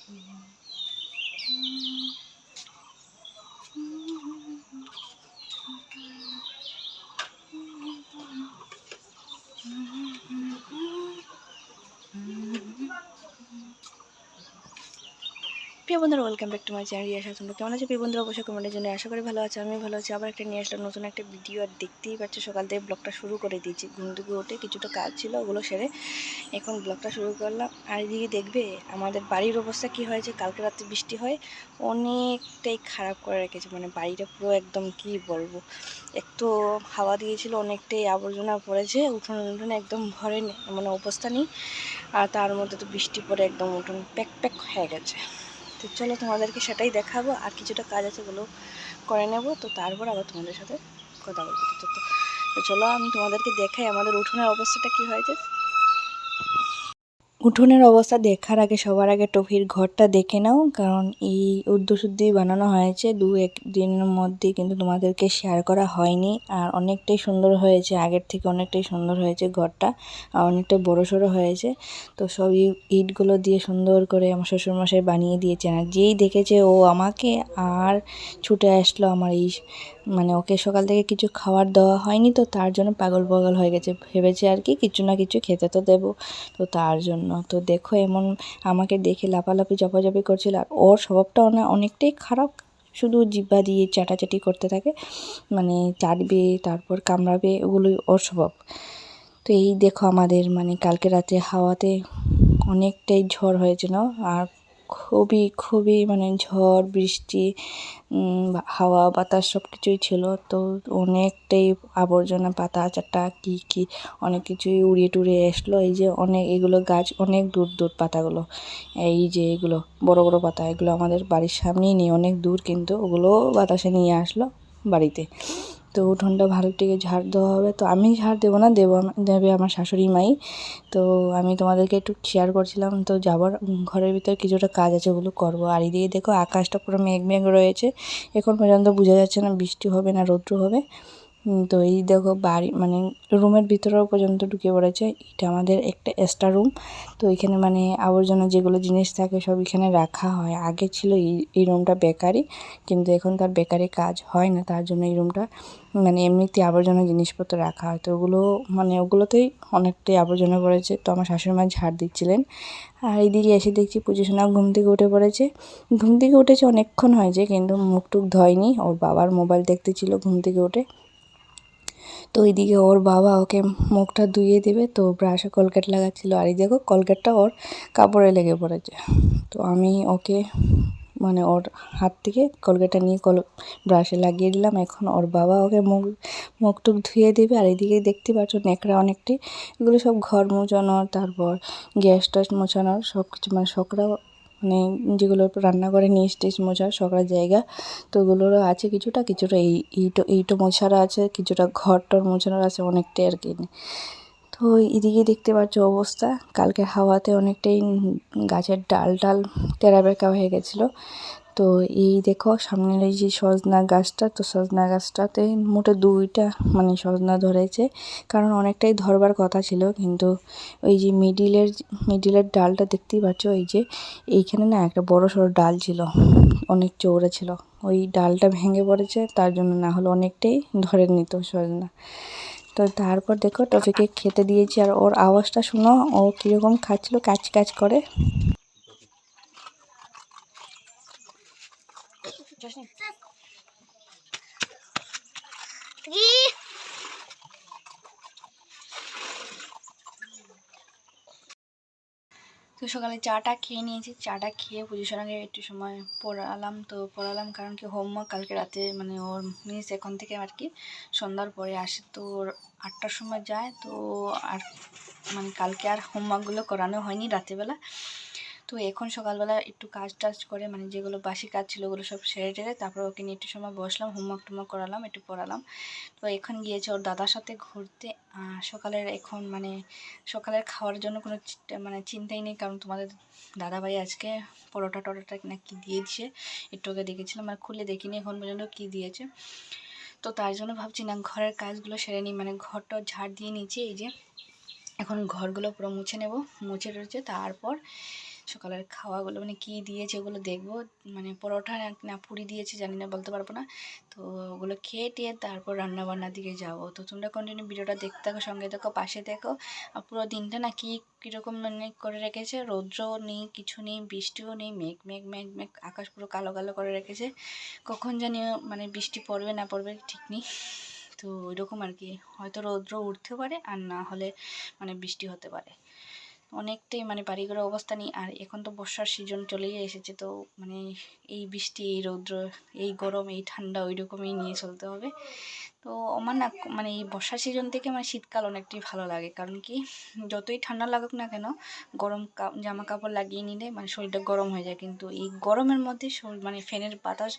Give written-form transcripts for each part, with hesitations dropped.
প্রিয় বন্ধুরা, welcome back to my channel Riya Shah. তোমরা কেমন আছো প্রিয় বন্ধুরা? অবশ্যই কমেন্টের জন্য আশা করি ভালো আছে। আমি ভালো আছি। আবার একটা নিয়ে আসলাম নতুন একটা ভিডিও। আর দেখতেই পাচ্ছ সকাল থেকে ব্লগটা শুরু করে দিয়েছি। ঘুম থেকে উঠে কিছুটা কাজ ছিল, ওগুলো সেরে এখন ব্লগটা শুরু করলাম। আর এদিকে দেখবে আমাদের বাড়ির অবস্থা কি হয়েছে। কালকে রাতে বৃষ্টি হয় অনেকটাই খারাপ করে রেখেছে, মানে বাড়িটা পুরো একদম কি বলবো, একটু হাওয়া দিয়েছিল, অনেকটাই আবর্জনা পড়েছে। উঠোনে একদম ভরে মানে অবস্থা নেই। আর তার মধ্যে তো বৃষ্টি পড়ে একদম উঠোন প্যাক প্যাক হয়ে গেছে। তো চলো তোমাদেরকে সেটাই দেখাবো। আর কিছুটা কাজ আছে, ওগুলো করে নেব। তো তারপর আবার তোমাদের সাথে কথা বলবো। তো চলো আমি তোমাদেরকে দেখাই আমাদের উঠোনের অবস্থাটা কি হয়েছে। উঠোনের অবস্থা দেখার আগে সবার আগে টফির ঘরটা দেখে নাও, কারণ এই উদ্দশুদ্ধি বানানো হয়েছে 2-1 দিনের মধ্যে, কিন্তু তোমাদেরকে শেয়ার করা হয়নি। আর অনেকটাই সুন্দর হয়েছে, আগের থেকে অনেকটাই সুন্দর হয়েছে ঘরটা, আর অনেকটা বড়সড় হয়েছে। তো সব ইটগুলো দিয়ে সুন্দর করে আমার শ্বশুরমশাই বানিয়ে দিয়েছে। আর যেই দেখেছে ও আমাকে, আর ছুটে আসলো আমার এই, মানে ওকে সকাল থেকে কিছু খাবার দেওয়া হয়নি, তো তার জন্য পাগল পাগল হয়ে গেছে। ভেবেছে আর কি কিছু না কিছু খেতে তো দেবো, তো তার জন্য। তো দেখো এমন আমাকে দেখে লাফালাফি জপাজপি করছিল। আর ওর স্বভাবটা অনেকটাই খারাপ, শুধু জিহ্বা দিয়ে চাটাচাটি করতে থাকে, মানে চাটবে তারপর কামড়াবে, ওগুলোই ওর স্বভাব। তো এই দেখো আমাদের মানে কালকে রাতে হাওয়াতে অনেকটাই ঝড় হয়েছিল। আর খুবই খুবই মানে ঝড় বৃষ্টি, হাওয়া বাতাস সব কিছুই ছিল। তো অনেকটাই আবর্জনা পাতা চাটা কি অনেক কিছুই উড়িয়ে টুড়িয়ে আসলো। এই যে অনেক এগুলো গাছ অনেক দূর দূর পাতাগুলো, এই যে এগুলো বড় বড় পাতা, এগুলো আমাদের বাড়ির সামনেই নেই, অনেক দূর, কিন্তু ওগুলো বাতাসে নিয়ে আসলো বাড়িতে। তো উঠোনটা ভালো থেকে ঝাড় দেওয়া হবে। তো আমি ঝাড় দেবো না, দেবে আমার শাশুড়ি মাই। তো আমি তোমাদেরকে একটু শেয়ার করছিলাম। তো যাবার ঘরের ভিতরে কিছুটা কাজ আছে, ওগুলো করবো। আর এদিকে দেখো আকাশটা পুরো মেঘ মেঘ রয়েছে, এখন পর্যন্ত বোঝা যাচ্ছে না বৃষ্টি হবে না রৌদ্র হবে। তো এই দেখো বাড়ি মানে রুমের ভিতরেও পর্যন্ত ঢুকে পড়েছে। এটা আমাদের একটা এক্সট্রা রুম। তো এখানে মানে আবর্জনা যেগুলো জিনিস থাকে সব এখানে রাখা হয়। আগে ছিল এই রুমটা বেকারি, কিন্তু এখন তার বেকারি কাজ হয় না, তার জন্য এই রুমটা মানে এমনিতে আবর্জনা জিনিসপত্র রাখা হয়। তো ওগুলো মানে ওগুলোতেই অনেকটাই আবর্জনা পড়েছে। তো আমার শাশুড়িমা ঝাড় দিচ্ছিলেন। আর এইদিকে এসে দেখছি পুজোসোনা ঘুম থেকে উঠে পড়েছে। ঘুম থেকে উঠেছে অনেকক্ষণ হয়েছে, কিন্তু মুখ টুক ধয়নি। ওর বাবার মোবাইল দেখতেছিল ঘুম থেকে উঠে। তো ওইদিকে ওর বাবা ওকে মুখটা ধুইয়ে দেবে, তো ব্রাশে কলগেট লাগাচ্ছিল। আর এই দেখো কলগেটটা ওর কাপড়ে লেগে পড়েছে। তো আমি ওকে মানে ওর হাত থেকে কলগেটটা নিয়ে ব্রাশে লাগিয়ে দিলাম। এখন ওর বাবা ওকে মুখ টুক ধুয়ে দেবে। আর এদিকে দেখতে পাচ্ছ ন্যাকড়া অনেকটাই, এগুলো সব ঘর মোছানোর, তারপর গ্যাস টাস মোছানোর সব কিছু, মানে সকরা মানে যেগুলো রান্নাঘরে নিচ টিচ মোছার সকরা জায়গা, তো ওগুলোরও আছে কিছুটা কিছুটা এইটো মোছার আছে, কিছুটা ঘর টর মোছানোর আছে, অনেকটাই আর কি। তো এদিকে দেখতে পাচ্ছ অবস্থা, কালকে হাওয়াতে অনেকটাই গাছের ডাল টাল তেরা বেঁকা হয়ে গেছিলো। তো এই দেখো সামনের এই যে সজনা গাছটা, তো সজনা গাছটাতে মোটে 2টা মানে সজনা ধরেছে, কারণ অনেকটাই ধরবার কথা ছিল। কিন্তু ওই যে মিডিলের ডালটা দেখতেই পাচ্ছ, এই যে এইখানে না একটা বড় সড়ো ডাল ছিল, অনেক চওড়া ছিল, ওই ডালটা ভেঙে পড়েছে, তার জন্য না হলে অনেকটাই ধরে নিত সজনা। তো তারপর দেখো টফিকে খেতে দিয়েছি। আর ওর আওয়াজটা শুনো, ও কীরকম খাচ্ছিল, কাচ কাচ করে। তো সকালে চাটা খেয়ে নিয়েছি, চাটা খেয়ে পুজোর আগে একটু সময় পড়ালাম। তো পড়ালাম কারণ কি হোমওয়ার্ক কালকে রাতে মানে ওর মিস এখন থেকে আর কি সন্ধ্যার পরে আসে, তো ওর 8টার সময় যায়। তো আর মানে কালকে আর হোমওয়ার্কগুলো করানো হয়নি রাতেবেলা। তো এখন সকালবেলা একটু কাজ টাজ করে, মানে যেগুলো বাসি কাজ ছিল ওগুলো সব সেরে টেরে তারপর ওকে নিয়ে একটু সময় বসলাম, হোমওয়ার্ক করালাম, একটু পড়ালাম। তো এখন গিয়েছে ওর দাদার সাথে ঘুরতে। সকালের এখন মানে সকালের খাওয়ার জন্য কোনো মানে চিন্তাই নেই, কারণ তোমাদের দাদাভাই আজকে পরোটা টরোটা না কি দিয়েছে, একটু ওকে দেখেছিলাম, আর খুলে দেখিনি এখন পর্যন্ত কী দিয়েছে। তো তার জন্য ভাবছি না ঘরের কাজগুলো সেরে নিই, মানে ঘরটা ঝাড় দিয়ে নিচে, এই যে এখন ঘরগুলো পুরো মুছে নেব, মুছে রয়েছে। তারপর সকালের খাওয়াগুলো মানে কী দিয়েছে ওগুলো দেখবো, মানে পরোটা না পুরি দিয়েছে জানি না, বলতে পারবো না। তো ওগুলো খেয়ে টেয়ে তারপর রান্নাবান্নার দিকে যাবো। তো তোমরা কন্টিনিউ ভিডিওটা দেখতে থাকো, সঙ্গে দেখো, পাশে দেখো। আর পুরো দিনটা না কীরকম মানে করে রেখেছে, রৌদ্রও নেই, কিছু নেই, বৃষ্টিও নেই, মেঘ মেঘ মেঘ মেঘ, আকাশ পুরো কালো কালো করে রেখেছে। কখন জানি মানে বৃষ্টি পড়বে না পড়বে ঠিক নেই। তো ওইরকম আর কি, হয়তো রৌদ্র উঠতে পারে আর না হলে মানে বৃষ্টি হতে পারে। অনেকটাই মানে বাড়িঘর অবস্থা নেই। আর এখন তো বর্ষার সিজন চলেই এসেছে, তো মানে এই বৃষ্টি, এই রৌদ্র, এই গরম, এই ঠান্ডা ওই রকমই নিয়ে চলতে হবে। তো আমার না মানে এই বর্ষার সিজন থেকে আমার শীতকাল অনেকটাই ভালো লাগে, কারণ কি যতই ঠান্ডা লাগুক না কেন গরম জামা কাপড় লাগিয়ে নিলে মানে শরীরটা গরম হয়ে যায়। কিন্তু এই গরমের মধ্যে মানে ফ্যানের বাতাস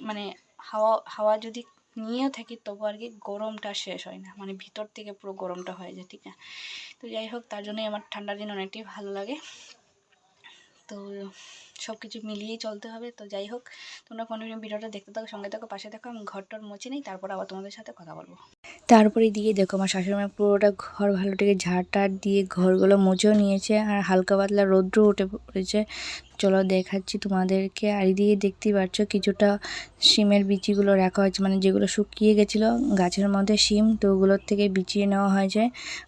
মানে হাওয়া হাওয়া যদি নিয়েও থাকি তবু আর কি গরমটা শেষ হয় না, মানে ভিতর থেকে পুরো গরমটা হয়ে যায়, ঠিক না? তো যাই হোক, তার জন্যই আমার ঠান্ডার দিন অনেকটাই ভালো লাগে। তো সব কিছু মিলিয়েই চলতে হবে। তো যাই হোক, তোমরা কন্টিনিউ ভিডিওটা দেখতে থাকো, সঙ্গে থাকো, পাশে থাকো। আমি ঘরটার মুছে নিই, তারপর আবার তোমাদের সাথে কথা বলবো। তারপরে দিয়ে দেখো আমার শাশুড়ি পুরোটা ঘর ভালো থেকে ঝাড় টাড় দিয়ে ঘরগুলো মুছেও নিয়েছে, আর হালকা পাতলা রৌদ্র উঠে পড়েছে। চলো দেখাচ্ছি তোমাদেরকে। আর এদিকে দেখতেই পাচ্ছ কিছুটা শিমের বিচিগুলো রাখা হয়েছে, মানে যেগুলো শুকিয়ে গেছিলো গাছের মধ্যে শিম, তো ওগুলোর থেকে বিছিয়ে নেওয়া হয়েছে।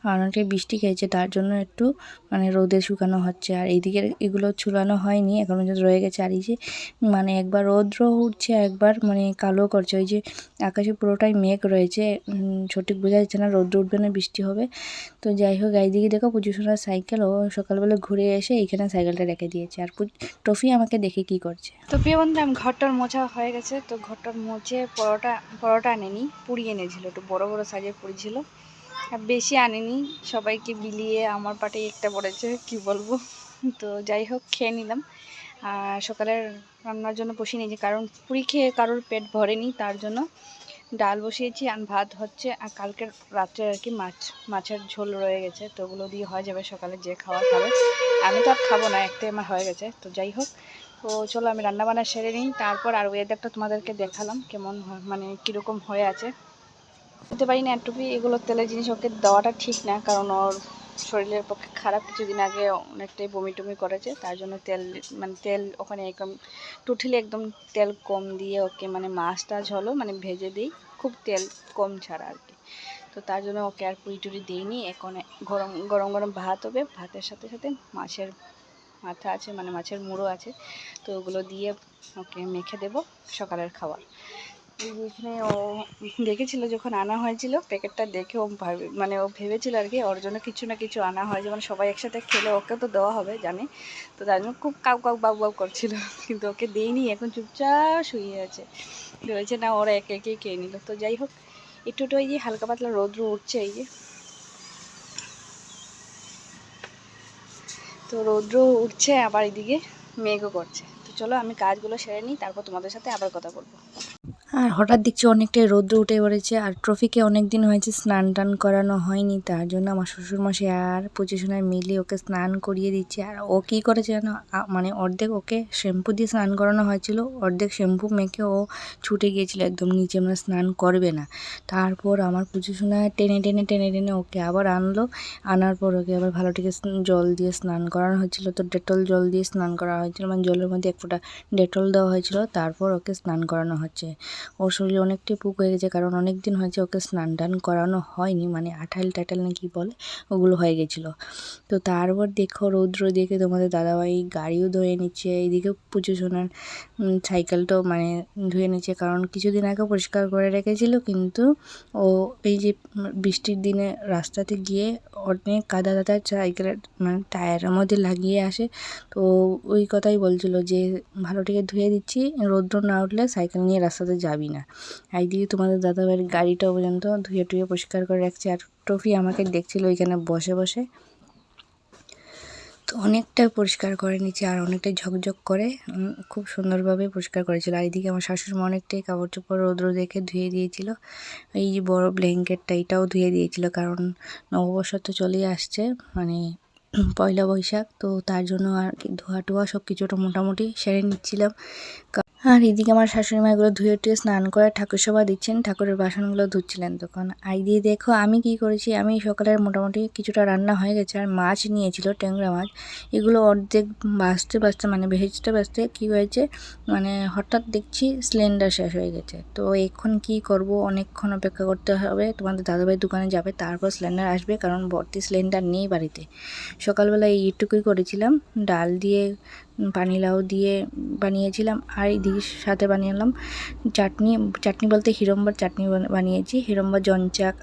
আর অনেকটাই বৃষ্টি খেয়েছে তার জন্য একটু মানে রোদে শুকানো হচ্ছে। আর এইদিকে এগুলো ছুলানো হয়নি, এখন পর্যন্ত রয়ে গেছে। আর এই যে মানে একবার রৌদ্র উঠছে, একবার মানে কালো করছে। ওই যে আকাশে পুরোটাই মেঘ রয়েছে, সঠিক বোঝা যাচ্ছে না রৌদ্র উঠবে না বৃষ্টি হবে। তো যাই হোক, এইদিকে দেখো পুজোসোনার সাইকেল, ও সকালবেলা ঘুরে এসে এইখানে সাইকেলটা রেখে দিয়েছে। আর টফি আমাকে দেখে কি করছে। তো প্রিয় বন্ধু, আমি ঘরটার মোছা হয়ে গেছে। তো ঘরটার মুছে পরোটা আনেনি, পুরি এনেছিল, একটু বড় বড় সাইজের পুরি ছিল, আর বেশি আনেনি, সবাইকে বিলিয়ে আমার পাটে একটা পড়েছে, কি বলবো। তো যাই হোক, খেয়ে নিলাম। আর সকালের রান্নার জন্য বসিয়ে নিয়েছি, কারণ পুরি খেয়ে কারোর পেট ভরেনি, তার জন্য ডাল বসিয়েছি আর ভাত হচ্ছে। আর কালকের রাত্রে আর কি মাছের ঝোল রয়ে গেছে, তো ওগুলো দিয়ে হয়ে যাবে সকালে, যে খাওয়া খাবে। আমি তো আর খাবো না, একটাই আমার হয়ে গেছে। তো যাই হোক, তো চলো আমি রান্নাবান্না সেরে নিই, তারপর আর ওয়েদারটা তোমাদেরকে দেখালাম কেমন মানে কীরকম হয়ে আছে। বলতে পারি না একটু এগুলো তেলের জিনিস ওকে দেওয়াটা ঠিক না, কারণ ওর শরীরের পক্ষে খারাপ। কিছুদিন আগে অনেকটাই বমি টমি করেছে, তার জন্য তেল ওখানে একদম টোটালি একদম তেল কম দিয়ে ওকে মানে মাছ টাছ হলো মানে ভেজে দিই, খুব তেল কম ছাড়া আর কি। তো তার জন্য ওকে আর পুরি টুরি দিইনি। এখন গরম গরম গরম ভাত হবে, ভাতের সাথে সাথে মাছের মাথা আছে, মানে মাছের মুড়ো আছে, তো ওগুলো দিয়ে ওকে মেখে দেব সকালের খাবার। এখানে ও দেখেছিল যখন আনা হয়েছিল প্যাকেটটা দেখে, ও মানে ও ভেবেছিল আর কি ওর জন্য কিছু না কিছু আনা হয়, যেমন সবাই একসাথে খেলে ওকে তো দেওয়া হবে জানে। তো তার জন্য খুব কাউ কাউ বাউ বাউ করছিল, কিন্তু ওকে দিইনি, এখন চুপচাপ শুয়ে আছে, রয়েছে না, ওরা একে একে খেয়ে নিল। তো যাই হোক, একটু এই যে হালকা পাতলা রৌদ্র উঠছে, এই যে তো রৌদ্র উঠছে, আবার এদিকে মেঘও করছে। তো চলো আমি কাজগুলো সেরে নিই, তারপর তোমাদের সাথে আবার কথা বলবো। আর হঠাৎ দেখছি অনেকটাই রৌদ্র উঠে পড়েছে, আর ট্রফিকে অনেক দিন হয়েছে স্নান টান করানো হয়নি, তার জন্য আমার শ্বশুরমশাই আর পজিশনায় মিলে ওকে স্নান করিয়ে দিচ্ছে। আর ও কী করেছে যেন, মানে অর্ধেক ওকে শ্যাম্পু দিয়ে স্নান করানো হয়েছিল, অর্ধেক শ্যাম্পু মেখে ও ছুটে গিয়েছিল একদম নিচে, মানে স্নান করবে না। তারপর আমার পজিশনায় টেনে টেনে টেনে টেনে ওকে আবার আনলো, আনার পর ওকে আবার ভালো থেকে জল দিয়ে স্নান করানো হয়েছিল। তো ডেটল জল দিয়ে স্নান করা হয়েছিল, মানে জলের মধ্যে এক ফোঁটা ডেটল দেওয়া হয়েছিল, তারপর ওকে স্নান করানো হচ্ছে। ওর শরীরে অনেকটাই পুক হয়ে গেছে, কারণ অনেক দিন হয়েছে ওকে স্নান টান করানো হয়নি, মানে আঠাইল টাইটাল না কি বলে ওগুলো হয়ে গেছিলো। তো তারপর দেখো রৌদ্র দেখে তোমাদের দাদাভাই গাড়িও ধুয়ে নিচ্ছে, এইদিকে পুজো সোনার সাইকেলটাও মানে ধুয়ে নিচ্ছে, কারণ কিছুদিন আগে পরিষ্কার করে রেখেছিল, কিন্তু ও এই যে বৃষ্টির দিনে রাস্তাতে গিয়ে অনেক কাদা দাদা সাইকেলের মানে টায়ারের মধ্যে লাগিয়ে আসে। তো ওই কথাই বলছিল যে ভালো থেকে ধুয়ে দিচ্ছি, রৌদ্র না উঠলে সাইকেল নিয়ে রাস্তাতে যাবি না। একদিকে তোমাদের দাদাভাইয়ের গাড়িটা পর্যন্ত ধুয়ে টুয়ে পরিষ্কার করে রাখছে। আর ট্রফি আমাকে দেখছিল ওইখানে বসে বসে, তো অনেকটা পরিষ্কার করে নিচ্ছে, আর অনেকটাই ঝকঝক করে খুব সুন্দরভাবে পরিষ্কার করেছিল। আর এদিকে আমার শাশুড়ি অনেকটাই কাপড় চোপড় রৌদ্র দেখে ধুয়ে দিয়েছিল। এই যে বড় ব্ল্যাঙ্কেটটা এটাও ধুয়ে দিয়েছিল, কারণ নববর্ষ তো চলেই আসছে, মানে পয়লা বৈশাখ, তো তার জন্য আর কি ধোয়া টোয়া সব কিছুটা মোটামুটি সেরে নিচ্ছিলাম। আর এদিকে আমার শাশুড়ি মা এগুলো ধুয়ে টুয়ে স্নান করে ঠাকুর সভা দিচ্ছেন, ঠাকুরের বাসনগুলো ধুচ্ছিলেন তখন। আর দিয়ে দেখো আমি কি করেছি, আমি সকালের মোটামুটি কিছুটা রান্না হয়ে গেছে আর মাছ নিয়েছিল ট্যাংরা মাছ, এগুলো অর্ধেক বাঁচতে বাঁচতে মানে ভেজতে বাঁচতে কী হয়েছে, মানে হঠাৎ দেখছি সিলিন্ডার শেষ হয়ে গেছে। তো এখন কি করব, অনেকক্ষণ অপেক্ষা করতে হবে, তোমাদের দাদাভাই দোকানে যাবে তারপর সিলিন্ডার আসবে, কারণ ভর্তি সিলিন্ডার নেই বাড়িতে। সকালবেলা এইটুকুই করেছিলাম, ডাল দিয়ে পানি লাউ দিয়ে বানিয়েছিলাম, আর এদিকে সাথে বানিয়েলাম চাটনি। চাটনি বলতে হিড়ম্বার চাটনি বানিয়েছি, হিড়ম্বা জঞ্চাক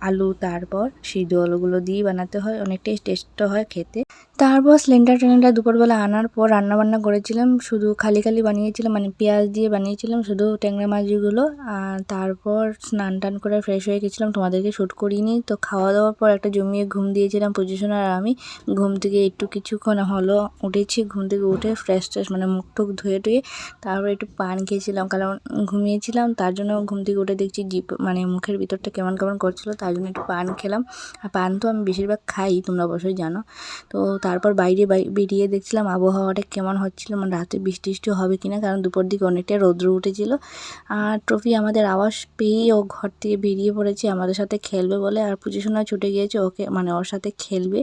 আলু, তারপর সিদ্ধ আলুগুলো দিয়ে বানাতে হয়, অনেকটাই টেস্ট হয় খেতে। তারপর সিলিন্ডার দুপুরবেলা আনার পর রান্নাবান্না করেছিলাম, শুধু খালি খালি বানিয়েছিলাম, মানে পেঁয়াজ দিয়ে বানিয়েছিলাম শুধু ট্যাংরা মাছগুলো। আর তারপর স্নান টান করে ফ্রেশ হয়ে গেছিলাম, তোমাদেরকে শ্যুট করিনি। তো খাওয়া দাওয়ার পর একটা জমিয়ে ঘুম দিয়েছিলাম পজিশন, আর আমি ঘুম থেকে একটু কিছুক্ষণ হলো উঠেছি, ঘুম থেকে উঠে ফ্রেশ মানে মুখ টুক ধুয়ে টুয়ে তারপর একটু পান খেয়েছিলাম, কারণ ঘুমিয়েছিলাম তার জন্য। ঘুম থেকে উঠে দেখছি জিভ মানে মুখের ভিতরটা কেমন কেমন করছিল, তার জন্য একটু পান খেলাম। আর পান তো আমি বেশিরভাগ খাই, তোমরা অবশ্যই জানো। তো তারপর বাইরে বেরিয়ে দেখছিলাম আবহাওয়াটা কেমন হচ্ছিল, মানে রাতে বৃষ্টি হবে কিনা, কারণ দুপুর দিকে অনেকটা রৌদ্র উঠেছিল। আর ট্রফি আমাদের আওয়াজ পেয়েই ও ঘর থেকে বেরিয়ে পড়েছে আমাদের সাথে খেলবে বলে, আর পুজোশোনা ছুটে গিয়েছে ওকে, মানে ওর সাথে খেলবে।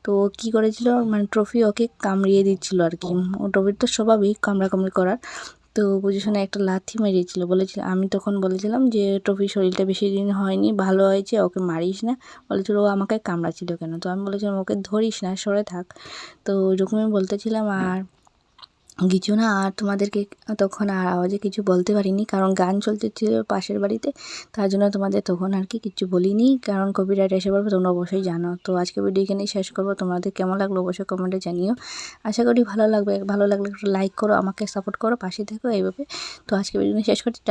তো কি করেছিল, মানে ট্রফি ওকে কামড়িয়ে দিচ্ছিল আর কি, ও ট্রফির তো স্বভাবই কামড়াকামড়ি করার। তো পজিশনে একটা লাথি মেরেছিল, বলেছিল, আমি তখন বলেছিলাম যে ট্রফির শরীরটা বেশি দিন হয়নি, ভালো হয়েছে, ওকে মারিস না। বলেছিল ও আমাকে কামড়াচ্ছিল কেন, তো আমি বলেছিলাম ওকে ধরিস না, সরে থাক। তো ওইরকমই বলতেছিলাম আর কিছু না। আর তোমাদেরকে তখন আর আওয়াজে কিছু বলতে পারিনি, কারণ গান চলতেছিল পাশের বাড়িতে, তার জন্য তোমাদের তখন আর কি কিছু বলিনি, কারণ কপিরাইট এসে পড়বে, তোমরা অবশ্যই জানো। তো আজকে ভিডিও এখানেই শেষ করবো, তোমাদের কেমন লাগলো অবশ্যই কমেন্টে জানিও। আশা করি ভালো লাগবে, ভালো লাগলে একটু লাইক করো, আমাকে সাপোর্ট করো, পাশে থেকো এইভাবে। তো আজকে ভিডিও শেষ করছি।